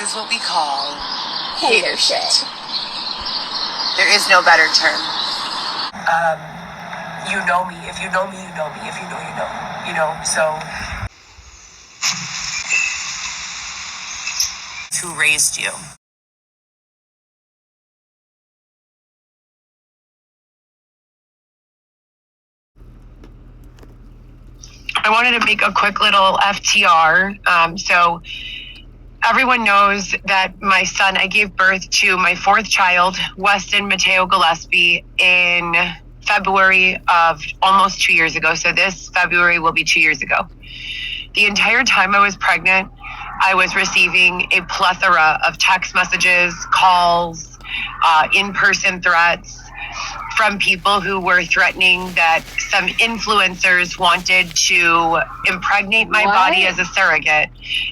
is what we call hater shit. There is no better term. You know me. If you know me, you know me. If you know, you know. You know, so. Who raised you? I wanted to make a quick little FTR. So everyone knows that my son, I gave birth to my fourth child, Weston Mateo Gillespie, in February of almost 2 years ago. So this February will be 2 years ago. The entire time I was pregnant, I was receiving a plethora of text messages, calls, in-person threats from people who were threatening that some influencers wanted to impregnate my body as a surrogate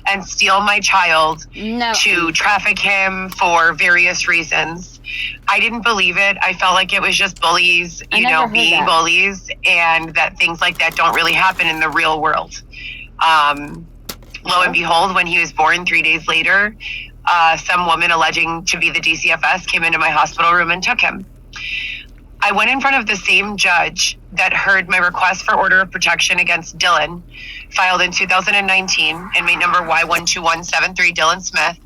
and steal my child to traffic him for various reasons. I didn't believe it. I felt like it was just bullies, being bullies, and that things like that don't really happen in the real world. Lo and behold, when he was born 3 days later, some woman alleging to be the DCFS came into my hospital room and took him. I went in front of the same judge that heard my request for order of protection against Dylan, filed in 2019, inmate number Y12173, Dylan Smith.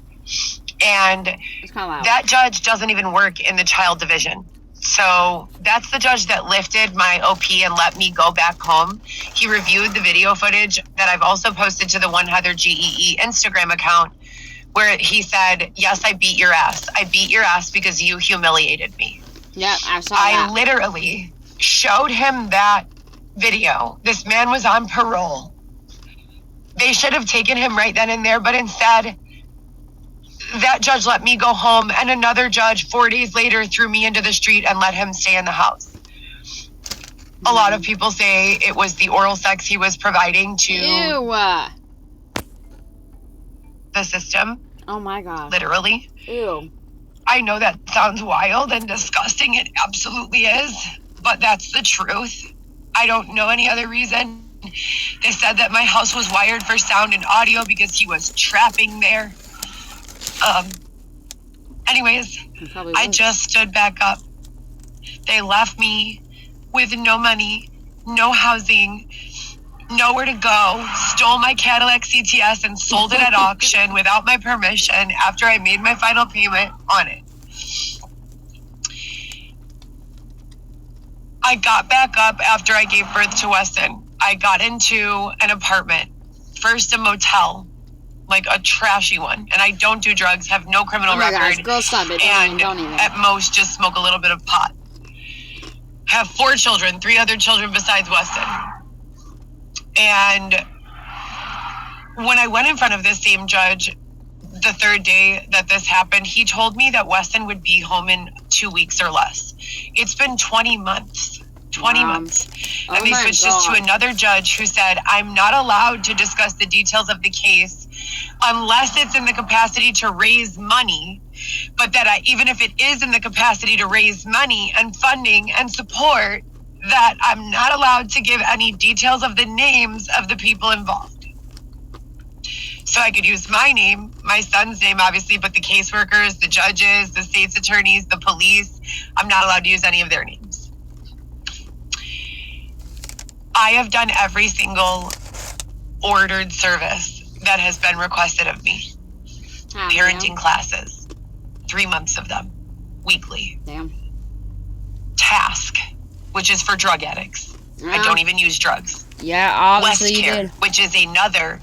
And that judge doesn't even work in the child division. So that's the judge that lifted my OP and let me go back home. He reviewed the video footage that I've also posted to the One Heather GEE Instagram account, where he said, yes, I beat your ass. I beat your ass because you humiliated me. Yeah, I saw that. I literally showed him that video. This man was on parole. They should have taken him right then and there, but instead, that judge let me go home, and another judge 4 days later threw me into the street and let him stay in the house. A lot of people say it was the oral sex he was providing to the system. Oh my God. Literally. Ew. I know that sounds wild and disgusting. It absolutely is, but that's the truth. I don't know any other reason. They said that my house was wired for sound and audio because he was trapping there. Anyways, I just stood back up. They left me with no money, no housing, nowhere to go, stole my Cadillac CTS and sold it at auction without my permission after I made my final payment on it. I got back up after I gave birth to Weston. I got into an apartment, first a motel, like a trashy one. And I don't do drugs, have no criminal record. Gosh, girl, stop it. And don't even. At most just smoke a little bit of pot. Have 4 children, 3 other children besides Weston. And when I went in front of this same judge the third day that this happened, he told me that Weston would be home in 2 weeks or less. It's been 20 months. 20 months. And they switched this to another judge who said, I'm not allowed to discuss the details of the case unless it's in the capacity to raise money, but that even if it is in the capacity to raise money and funding and support, that I'm not allowed to give any details of the names of the people involved. So I could use my name, my son's name, obviously, but the caseworkers, the judges, the state's attorneys, the police, I'm not allowed to use any of their names. I have done every single ordered service that has been requested of me. Parenting classes, 3 months of them, weekly. Damn. Task, which is for drug addicts. I don't even use drugs. Yeah, obviously West you Care, did. which is another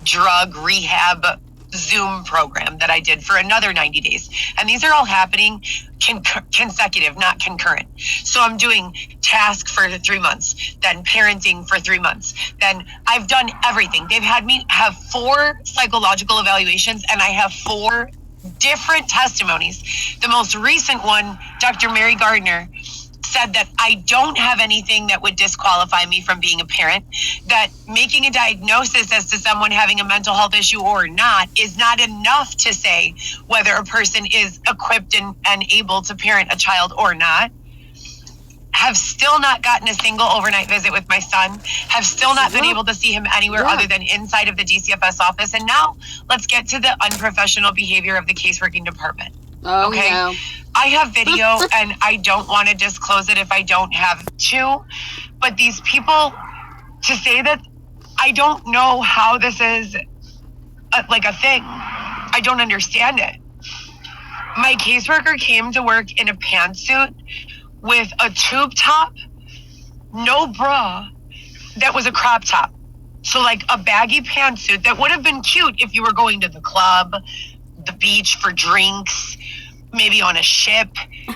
drug rehab Zoom program that I did for another 90 days. And these are all happening consecutive, not concurrent. So I'm doing task for 3 months, then parenting for 3 months. Then I've done everything. They've had me have 4 psychological evaluations, and I have 4 different testimonies. The most recent one, Dr. Mary Gardner, said that I don't have anything that would disqualify me from being a parent, that making a diagnosis as to someone having a mental health issue or not is not enough to say whether a person is equipped and able to parent a child or not. have still not gotten a single overnight visit with my son, have still not been able to see him anywhere other than inside of the DCFS office. And now let's get to the unprofessional behavior of the caseworking department. Oh, Okay. no. I have video and I don't want to disclose it if I don't have to, but these people, to say that I don't know how this is like a thing, I don't understand it. My caseworker came to work in a pantsuit with a tube top, no bra, that was a crop top. So like a baggy pantsuit that would have been cute if you were going to the club, the beach for drinks, maybe on a ship,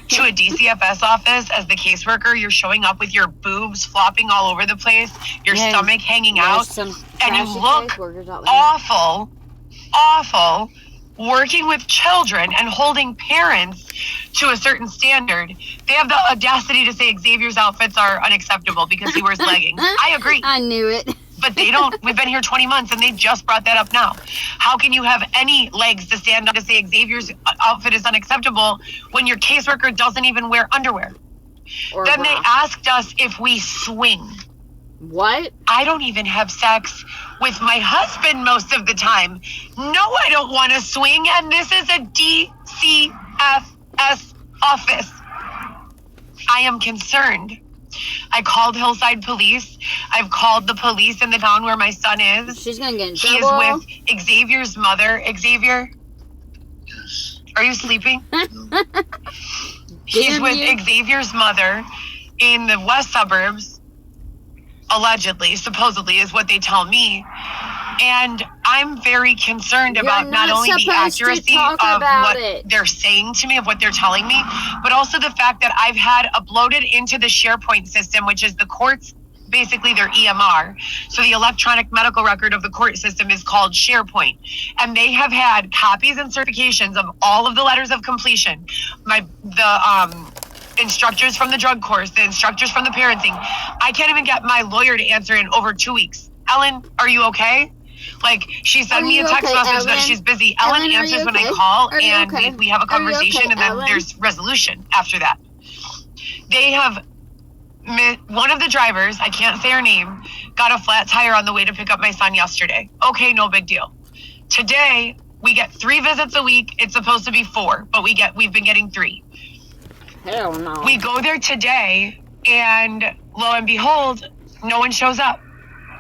to a DCFS office as the caseworker. You're showing up with your boobs flopping all over the place, your stomach hanging out, and you look awful, working with children and holding parents to a certain standard. They have the audacity to say Xavier's outfits are unacceptable because he wears leggings. I agree. I knew it. But they don't. We've been here 20 months and they just brought that up now. How can you have any legs to stand on to say Xavier's outfit is unacceptable when your caseworker doesn't even wear underwear? Then they asked us if we swing. What? I don't even have sex with my husband most of the time. No, I don't want to swing, and this is a DCFS office. I am concerned. I called Hillside Police. I've called the police in the town where my son is. She's gonna get in He trouble. is with Xavier's mother. Xavier? Are you sleeping? He's with Xavier's mother in the west suburbs. Allegedly, supposedly, is what they tell me. And I'm very concerned about not only the accuracy of what they're saying to me, of what they're telling me, but also the fact that I've had uploaded into the SharePoint system, which is the court's, basically their EMR. So the electronic medical record of the court system is called SharePoint. And they have had copies and certifications of all of the letters of completion. The instructors from the drug course, the instructors from the parenting. I can't even get my lawyer to answer in over 2 weeks. Ellen, are you okay? Like, she sent me a text message that she's busy. Ellen answers when I call, and we have a conversation, and then there's resolution after that. They have, one of the drivers, I can't say her name, got a flat tire on the way to pick up my son yesterday. Okay, no big deal. Today, we get 3 visits a week. It's supposed to be 4, but we've been getting 3. Hell no. We go there today, and lo and behold, no one shows up.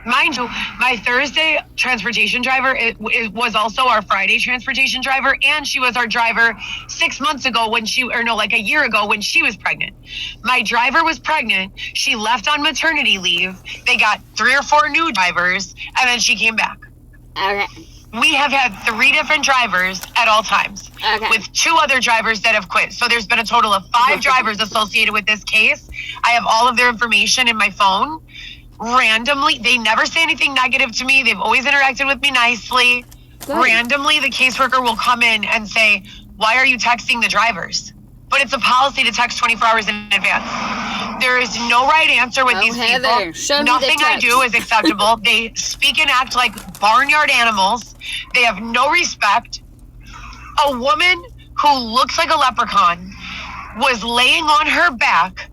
Mind you, my Thursday transportation driver it was also our Friday transportation driver, and she was our driver 6 months ago like a year ago when she was pregnant. My driver was pregnant. She left on maternity leave. They got 3 or 4 new drivers, and then she came back. Okay. We have had 3 different drivers at all times, with 2 other drivers that have quit. So there's been a total of 5 drivers associated with this case. I have all of their information in my phone. Randomly, they never say anything negative to me. They've always interacted with me nicely. Good. Randomly, the caseworker will come in and say, "Why are you texting the drivers?" But it's a policy to text 24 hours in advance. There is no right answer with these people. Nothing I do is acceptable. They speak and act like barnyard animals. They have no respect. A woman who looks like a leprechaun was laying on her back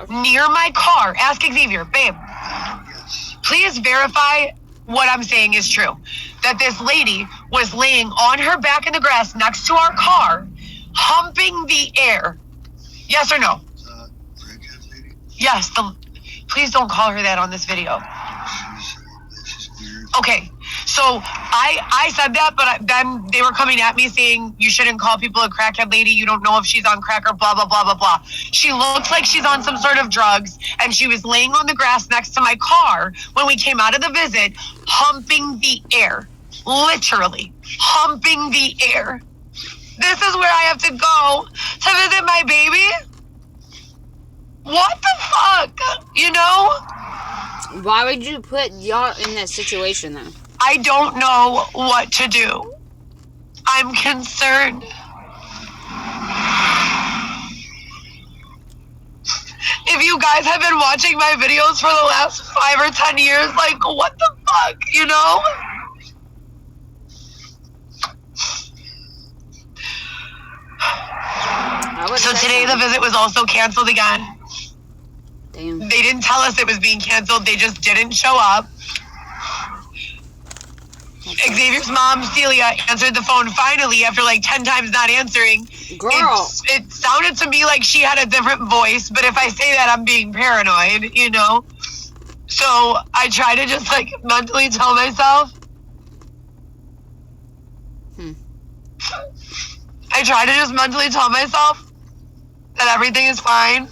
near my car. Ask Xavier, babe, please verify what I'm saying is true. That this lady was laying on her back in the grass next to our car, humping the air. Yes or no? Yes. Please don't call her that on this video. Okay. So I said that, but then they were coming at me saying, you shouldn't call people a crackhead lady. You don't know if she's on crack or blah, blah, blah, blah, blah. She looks like she's on some sort of drugs, and she was laying on the grass next to my car when we came out of the visit, humping the air. Literally humping the air. This is where I have to go to visit my baby? What the fuck? You know? Why would you put y'all in that situation, though? I don't know what to do. I'm concerned. If you guys have been watching my videos for the last 5 or 10 years, like, what the fuck, you know? So today the visit was also canceled again. Damn. They didn't tell us it was being canceled. They just didn't show up. Xavier's mom, Celia, answered the phone finally after like 10 times not answering. Girl. It sounded to me like she had a different voice, but if I say that, I'm being paranoid, you know? So I try to just like mentally tell myself. I try to just mentally tell myself that everything is fine.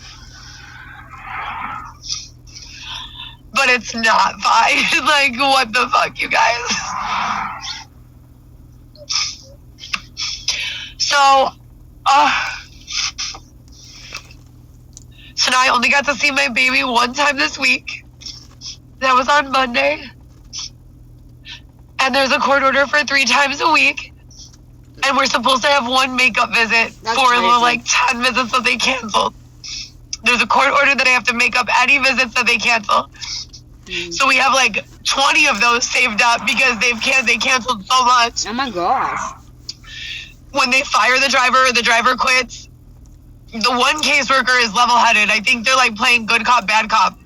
But it's not fine. Like, what the fuck, you guys? So now I only got to see my baby one time this week. That was on Monday. And there's a court order for 3 times a week. And we're supposed to have 1 makeup visit That's for crazy. the like 10 visits that they canceled. There's a court order that I have to make up any visits that they cancel. So we have like 20 of those saved up because they canceled so much. Oh my gosh. When they fire the driver or the driver quits, the one caseworker is level-headed. I think they're like playing good cop, bad cop.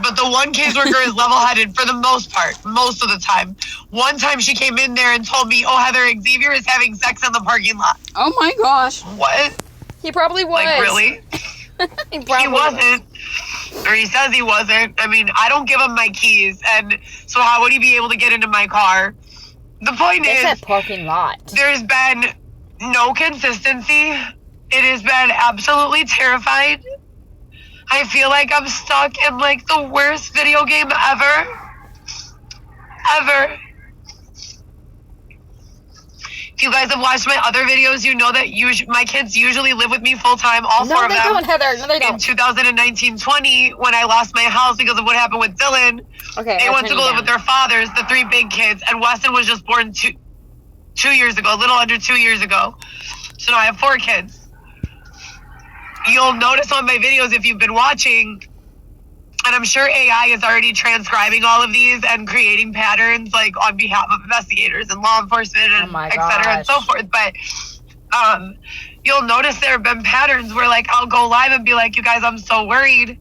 But the one caseworker is level-headed for the most part, most of the time. One time she came in there and told me, oh, Heather, Xavier is having sex in the parking lot. Oh my gosh. What? He probably was. Like, really? He probably He wasn't. Or he says he wasn't. I mean, I don't give him my keys. And so how would he be able to get into my car? The point That's is, that parking lot. there's been no consistency. It has been absolutely terrified. I feel like I'm stuck in like the worst video game ever. Ever. If you guys have watched my other videos, you know that my kids usually live with me full time, all 4 of them. No, they don't, Heather. No, they In don't. 2019-20, when I lost my house because of what happened with Dylan, Okay, they I'll went to turn go you live with down. their fathers, the 3 big kids, and Weston was just born 2 years ago, a little under 2 years ago. So now I have 4 kids. You'll notice on my videos if you've been watching, and I'm sure AI is already transcribing all of these and creating patterns like on behalf of investigators and law enforcement and my et cetera and so gosh. forth. But you'll notice there have been patterns where like I'll go live and be like, you guys, I'm so worried.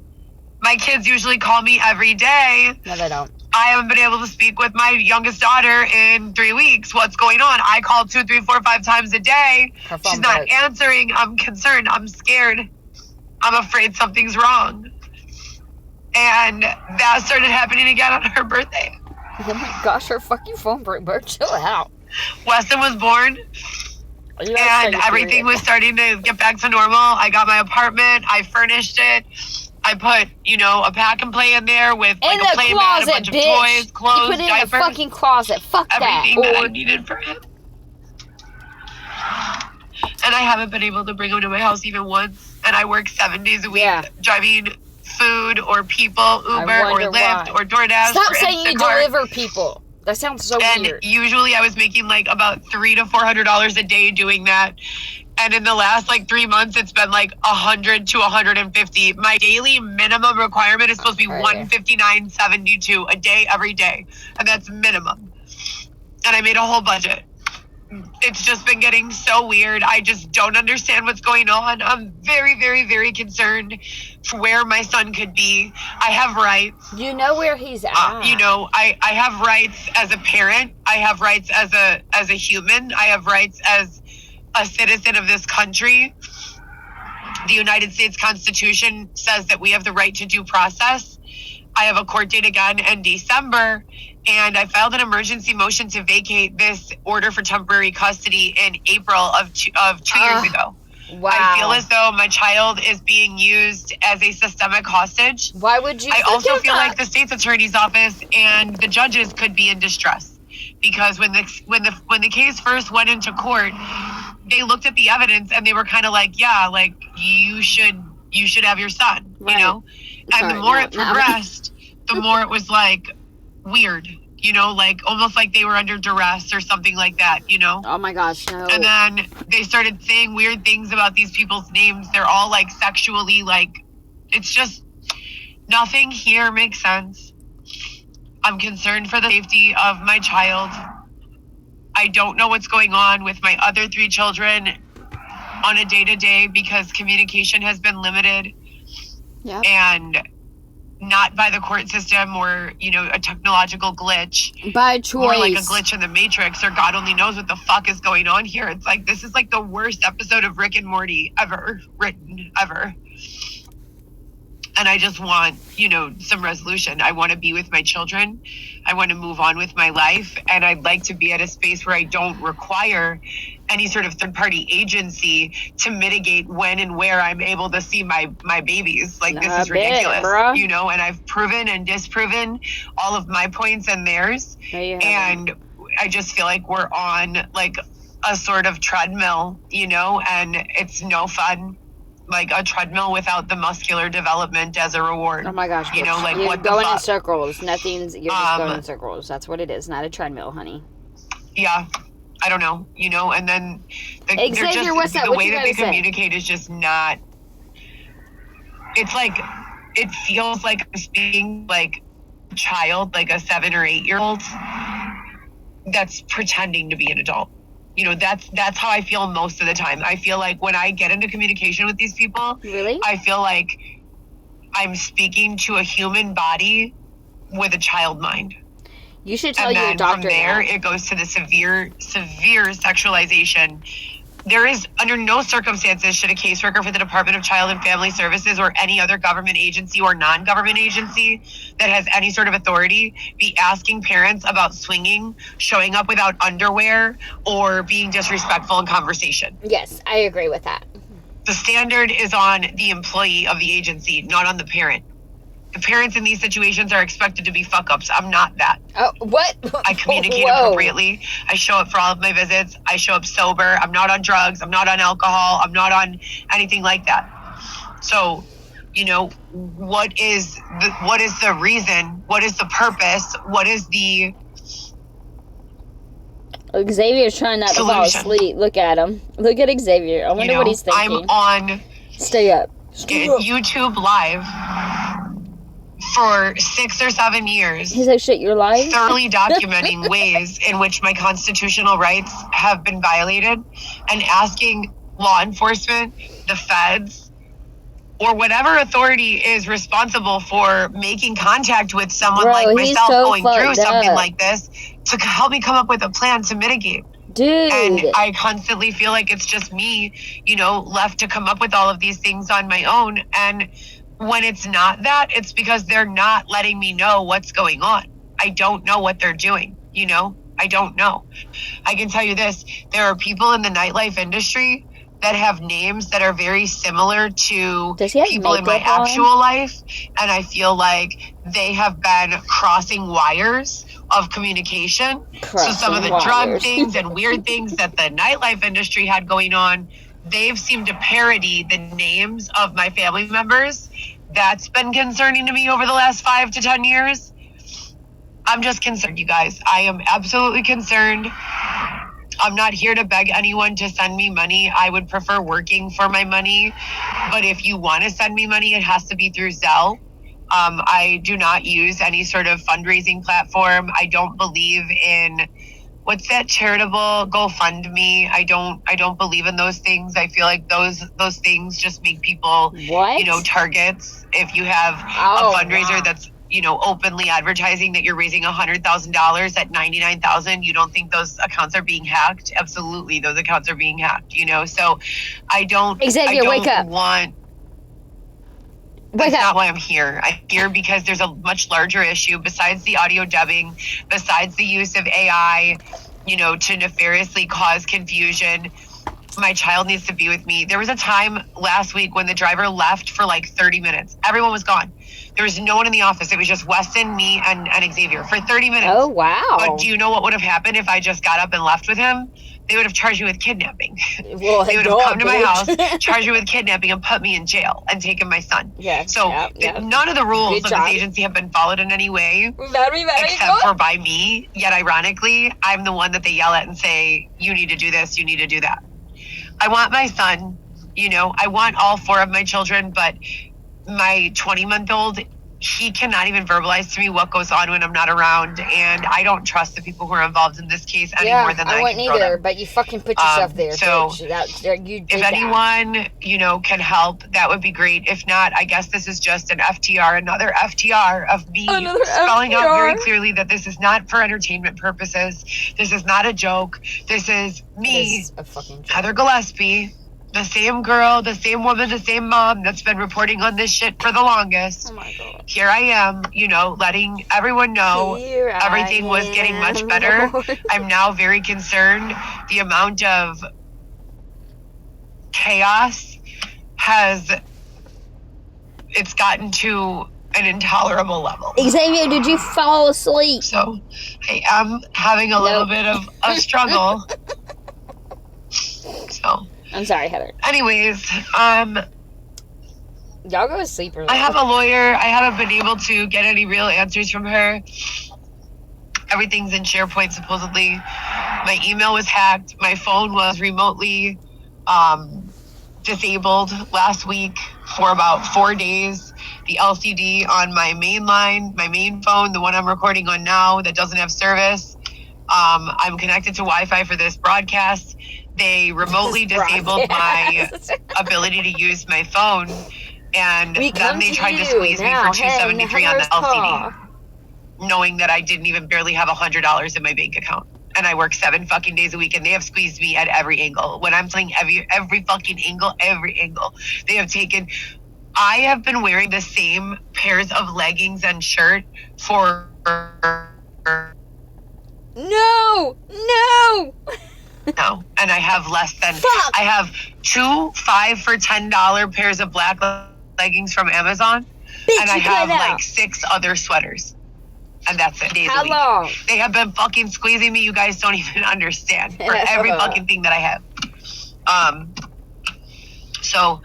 My kids usually call me every day. No, they don't. I haven't been able to speak with my youngest daughter in 3 weeks. What's going on? I call 2, 3, 4, 5 times a day. Her phone She's not broke. answering. I'm concerned. I'm scared. I'm afraid something's wrong. And that started happening again on her birthday. Oh my gosh, her fucking phone broke, bro. Chill out. Weston was born, Are you and actually everything serious? was starting to get back to normal. I got my apartment. I furnished it. I put, a pack and play in there with like in a the play mat, a closet, bunch of bitch. toys, clothes, you put it diapers, in a fucking closet. Fuck everything that I that. needed for him. And I haven't been able to bring him to my house even once. And I work 7 days a week driving food or people, Uber or wonder Lyft why. or DoorDash Stop or saying you Instacart. deliver people. That sounds so And weird. usually I was making like about $300 to $400 a day doing that. And in the last like 3 months, it's been like 100 to 150. My daily minimum requirement is supposed to be Okay. $159.72 a day, every day. And that's minimum. And I made a whole budget. It's just been getting so weird. I just don't understand what's going on. I'm very, very, very concerned for where my son could be. I have rights. You know where he's at. I have rights as a parent. I have rights as a human. I have rights as a citizen of this country. The United States Constitution says that we have the right to due process. I have a court date again in December, and I filed an emergency motion to vacate this order for temporary custody in April of 2 years ago. Wow. I feel as though my child is being used as a systemic hostage. Why would you? I also think feel that? like the state's attorney's office and the judges could be in distress, because when the case first went into court, they looked at the evidence and they were kind of like, yeah, like you should have your son, Right. And Sorry, the more no, it no. progressed, the more it was like weird, like almost like they were under duress or something like that, Oh my gosh, no. And then they started saying weird things about these people's names. They're all like sexually, like, it's just nothing here makes sense. I'm concerned for the safety of my child. I don't know what's going on with my other 3 children on a day-to-day because communication has been limited. Yep. And not by the court system or, you know, a technological glitch. By choice. More like a glitch in the Matrix, or God only knows what the fuck is going on here. It's like, this is like the worst episode of Rick and Morty ever written, ever. And I just want, you know, some resolution. I want to be with my children. I want to move on with my life. And I'd like to be at a space where I don't require any sort of third-party agency to mitigate when and where I'm able to see my babies. Like, this is ridiculous, you know, and I've proven and disproven all of my points and theirs. And I just feel like we're on like a sort of treadmill, you know, and it's no fun. Like a treadmill without the muscular development as a reward. Oh my gosh. You know, like you're what the going fuck? in circles. Nothing's, you're just going in circles. That's what it is. Not a treadmill, honey. Yeah. I don't know, you know, and then Xavier, what's that? The What way you that they gotta say? communicate is just not, it's like, it feels like I'm speaking like a child, like a 7 or 8 year old that's pretending to be an adult. You know, that's how I feel most of the time. I feel like when I get into communication with these people, really, I feel like I'm speaking to a human body with a child mind. You should tell and your then doctor from there, that. it goes to the severe sexualization. There is, under no circumstances should a caseworker for the Department of Child and Family Services or any other government agency or non-government agency that has any sort of authority be asking parents about swinging, showing up without underwear, or being disrespectful in conversation. Yes, I agree with that. The standard is on the employee of the agency, not on the parent. The parents in these situations are expected to be fuck-ups. I'm not that. Oh, what? I communicate appropriately. I show up for all of my visits. I show up sober. I'm not on drugs. I'm not on alcohol. I'm not on anything like that. So, you know, what is the reason? What is the purpose? What is the Xavier's trying not to fall asleep. Look at him. Look at Xavier. I wonder what he's thinking. I'm on Stay up. YouTube Live for 6 or 7 years. He's like, shit, you're lying? Thoroughly documenting ways in which my constitutional rights have been violated and asking law enforcement, the feds, or whatever authority is responsible for making contact with someone like myself going through something like this to help me come up with a plan to mitigate. Dude. And I constantly feel like it's just me, you know, left to come up with all of these things on my own. And when it's not that, it's because they're not letting me know what's going on. I don't know what they're doing, you know? I don't know. I can tell you this. There are people in the nightlife industry that have names that are very similar to people in my actual life. And I feel like they have been crossing wires of communication. So some of the drug things and weird things that the nightlife industry had going on, they've seemed to parody the names of my family members. That's been concerning to me over the last 5 to 10 years. I'm just concerned, you guys. I am absolutely concerned. I'm not here to beg anyone to send me money. I would prefer working for my money. But if you want to send me money, it has to be through Zelle. I do not use any sort of fundraising platform. I don't believe in what's that charitable GoFundMe. I don't believe in those things. I feel like those things just make people, you know, targets. If you have a fundraiser that's, you know, openly advertising that you're raising $100,000 at $99,000, you don't think those accounts are being hacked? Absolutely, those accounts are being hacked. You know, so I don't. Xavier, wake up. That's not why I'm here. I'm here because there's a much larger issue besides the audio dubbing, besides the use of AI, you know, to nefariously cause confusion. My child needs to be with me. There was a time last week when the driver left for like 30 minutes. Everyone was gone. There was no one in the office. It was just Weston, me, and Xavier for 30 minutes. Oh, wow. But do you know what would have happened if I just got up and left with him? They would have charged me with kidnapping. Well, they would have come to my house, charged me with kidnapping, and put me in jail and taken my son. Yeah. So none of the rules of this agency have been followed in any way, except for by me. Yet ironically, I'm the one that they yell at and say, you need to do this, you need to do that. I want my son, you know, I want all 4 of my children, but my 20-month-old he cannot even verbalize to me what goes on when I'm not around, and I don't trust the people who are involved in this case any more than I I wouldn't can throw either, them. but you fucking put yourself there, So, bitch. You did if that. anyone, can help, that would be great. If not, I guess this is just an FTR, another FTR of me spelling out very clearly that this is not for entertainment purposes. This is not a joke. This is me, a fucking joke. Heather Gillespie, the same girl, the same woman, the same mom that's been reporting on this shit for the longest. Oh my God. Here I am, letting everyone know everything was getting much better. I'm now very concerned. The amount of chaos it's gotten to an intolerable level. Xavier, did you fall asleep? So I am having a little bit of a struggle. So I'm sorry, Heather. anyways, Y'all go to sleep early. I have a lawyer. I haven't been able to get any real answers from her. Everything's in SharePoint, supposedly. My email was hacked. My phone was remotely disabled last week for about 4 days. The LCD on my main line, my main phone, the one I'm recording on now that doesn't have service. I'm connected to Wi-Fi for this broadcast. They remotely disabled my ability to use my phone. And then they tried to squeeze me for $273 on the LCD, knowing that I didn't even barely have $100 in my bank account. And I work 7 fucking days a week, and they have squeezed me at every angle. When I'm saying every fucking angle, they have taken. I have been wearing the same pairs of leggings and shirt for. No! No, and I have less than. Fuck. I have 2 5 for $10 pairs of black leggings from Amazon, Bitch, and I you have cut out. like 6 other sweaters, and that's it. Days a How week. long? They have been fucking squeezing me. You guys don't even understand for every fucking thing that I have. So,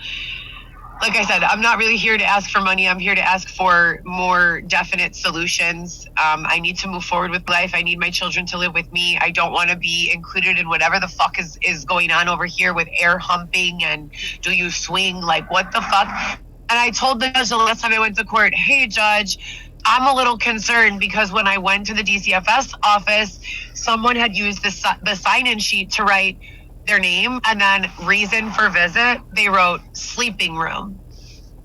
like I said, I'm not really here to ask for money. I'm here to ask for more definite solutions. I need to move forward with life. I need my children to live with me. I don't want to be included in whatever the fuck is going on over here with air humping and do you swing? Like, what the fuck? And I told the judge the last time I went to court, hey, judge, I'm a little concerned because when I went to the DCFS office, someone had used the sign-in sheet to write their name, and then reason for visit, they wrote sleeping room.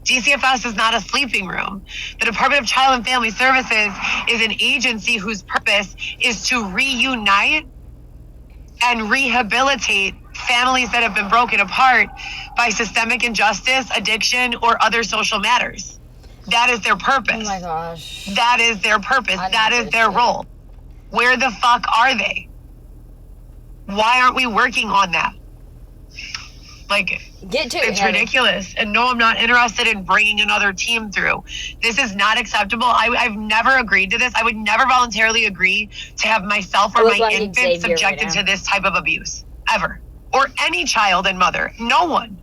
DCFS is not a sleeping room. The Department of Child and Family Services is an agency whose purpose is to reunite and rehabilitate families that have been broken apart by systemic injustice, addiction, or other social matters. That is their purpose. Oh my gosh. That is their purpose. That is their role. Where the fuck are they? Why aren't we working on that? Like, Get to it, it's Heather. ridiculous. And no, I'm not interested in bringing another team through. This is not acceptable. I've never agreed to this. I would never voluntarily agree to have myself or I look my like infant Xavier subjected right to now. this type of abuse, ever. Or any child and mother. No one.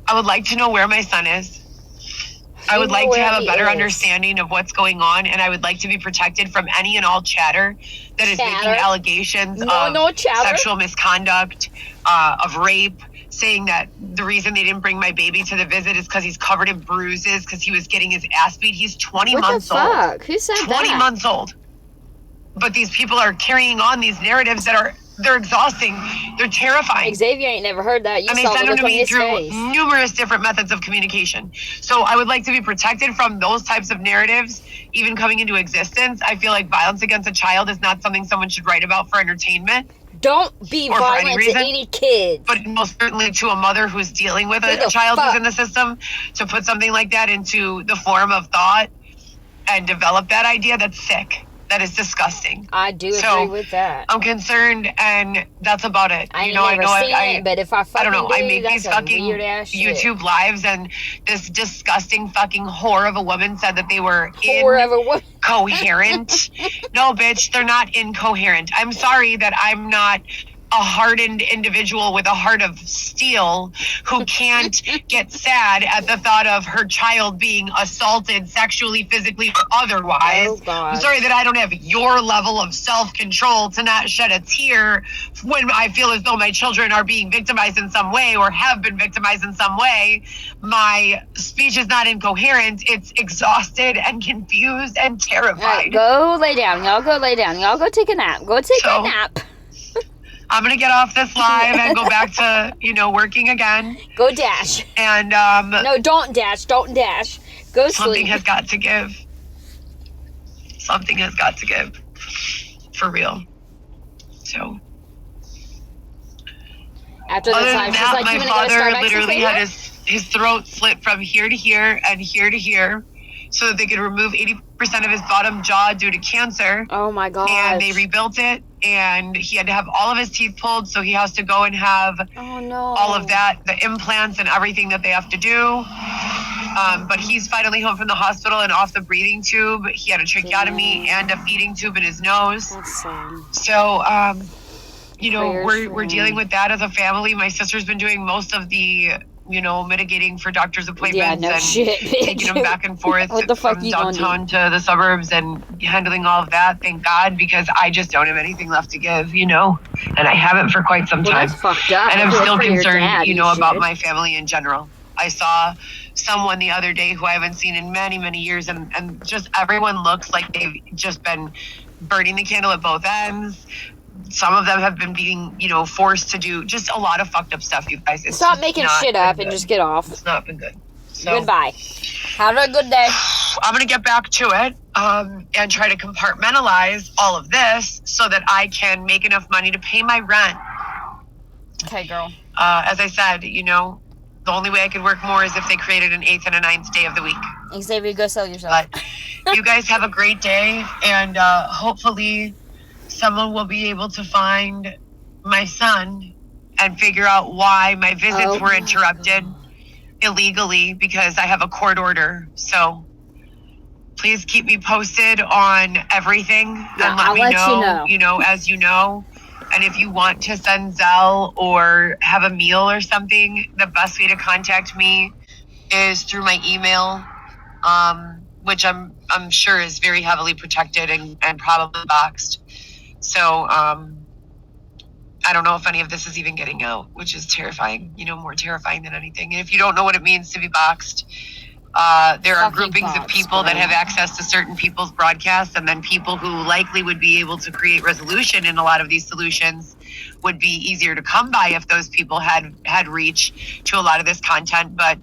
I would like to know where my son is. I would like to have a better understanding of what's going on, and I would like to be protected from any and all chatter that is making allegations of sexual misconduct, of rape, saying that the reason they didn't bring my baby to the visit is because he's covered in bruises because he was getting his ass beat. He's 20 months old. Fuck? Who said 20 that? months old. But these people are carrying on these narratives that they're exhausting. They're terrifying. Xavier ain't never heard that. You And they saw send the them look to on me his through face. numerous different methods of communication. So I would like to be protected from those types of narratives, even coming into existence. I feel like violence against a child is not something someone should write about for entertainment, Don't be Or for any violent to reason. any kids. but most certainly to a mother who's dealing with Who a the child fuck? who's in the system, to put something like that into the form of thought and develop that idea, that's sick. That is disgusting. I do So, agree with that. I'm concerned, and that's about it. I ain't never seen it, but if I I fucking don't know. I do, make these that's a fucking weird ass shit. YouTube lives, and this disgusting fucking whore of a woman said that they were Whoever what? incoherent. No, bitch, they're not incoherent. I'm sorry that I'm not a hardened individual with a heart of steel who can't get sad at the thought of her child being assaulted sexually, physically, or otherwise. Oh, God. I'm sorry that I don't have your level of self-control to not shed a tear when I feel as though my children are being victimized in some way or have been victimized in some way. My speech is not incoherent. It's exhausted and confused and All right, terrified. go lay down. Y'all go lay down. Y'all go take a nap. Go take a nap. I'm going to get off this live and go back to, working again. Go dash. And No, don't dash. Don't dash. Go something sleep. has got to give. Something has got to give. For real. So, After this other live, than she's that, like, my you want to go to father Starbucks literally and had his throat slit from here to here and here to here so that they could remove 80% of his bottom jaw due to cancer. Oh, my God. And they rebuilt it, and he had to have all of his teeth pulled, so he has to go and have Oh, no. all of that, the implants and everything that they have to do. But he's finally home from the hospital and off the breathing tube. He had a tracheotomy and a feeding tube in his nose. That's sad. So, Prayers we're for dealing him. with that as a family. My sister's been doing most of the, mitigating for doctor's appointments no and shit, bitch. taking them back and forth What the fuck from you gonna downtown to the suburbs and handling all of that. Thank God, because I just don't have anything left to give, and I haven't for quite some Well, time. that's fucked up. And I'm Good still for your concerned, dad, you about should. my family in general. I saw someone the other day who I haven't seen in many, many years, and just everyone looks like they've just been burning the candle at both ends. Some of them have been being, forced to do just a lot of fucked up stuff, you guys. It's Stop just making not shit been up good. and just get off. It's not been good. So, Goodbye. Have a good day. I'm going to get back to it and try to compartmentalize all of this so that I can make enough money to pay my rent. Okay, girl. As I said, the only way I could work more is if they created an 8th and a 9th day of the week. Xavier, go sell yourself. But you guys have a great day, and hopefully someone will be able to find my son and figure out why my visits were interrupted illegally because I have a court order. So please keep me posted on everything Yeah, and let I'll me let know, you know. as you know. And if you want to send Zelle or have a meal or something, the best way to contact me is through my email, which I'm sure is very heavily protected and probably boxed. So I don't know if any of this is even getting out, which is terrifying, more terrifying than anything. And if you don't know what it means to be boxed, there are Fucking groupings of boxed, people that bro. have access to certain people's broadcasts, and then people who likely would be able to create resolution in a lot of these solutions would be easier to come by if those people had reach to a lot of this content. But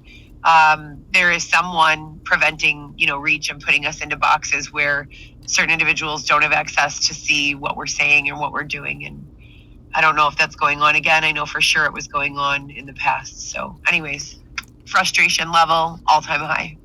there is someone preventing, reach and putting us into boxes where certain individuals don't have access to see what we're saying and what we're doing. And I don't know if that's going on again. I know for sure it was going on in the past. So anyways, frustration level, all-time high.